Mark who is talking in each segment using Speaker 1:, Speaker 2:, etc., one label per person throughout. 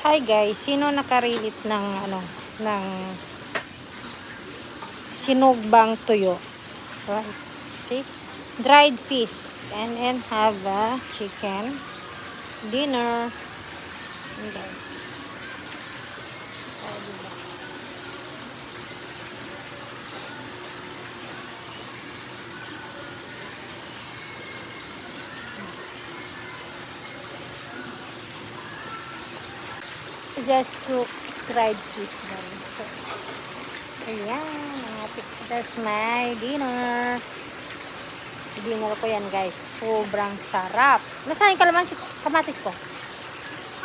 Speaker 1: Hi guys, sino nakarilit ng ng sinugbang tuyo? Right. See? Dried fish and have a chicken dinner. Guys. Just cook dried fish guys. So, ayan, that's my dinner. Dinner ko yan guys. Sobrang sarap. Nasaan yung kalamansi kamatis ko?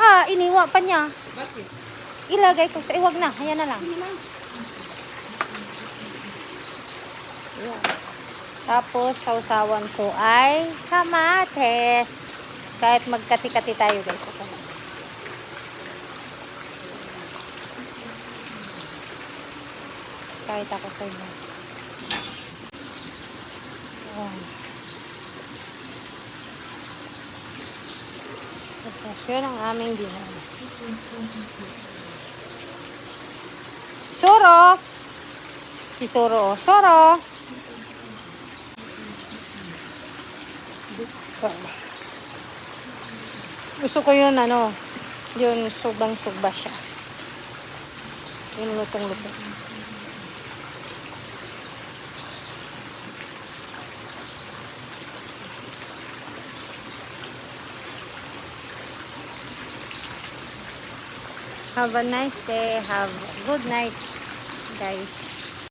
Speaker 1: Ah, iniwa pa niya.
Speaker 2: Bakit?
Speaker 1: Ilagay ko sa iwag na. Ayan na lang. Ayan. Tapos, sausawan ko ay kamatis. Kahit magkati-kati tayo guys. Ito lang. Kahit ako sa inyo. Oh. Tapos yun ang aming dinner. Soro! Si Soro. Soro! Gusto ko yun yun sugbang-sugba siya. Yung lutong-lutong. Have a nice day. Have a good night, guys.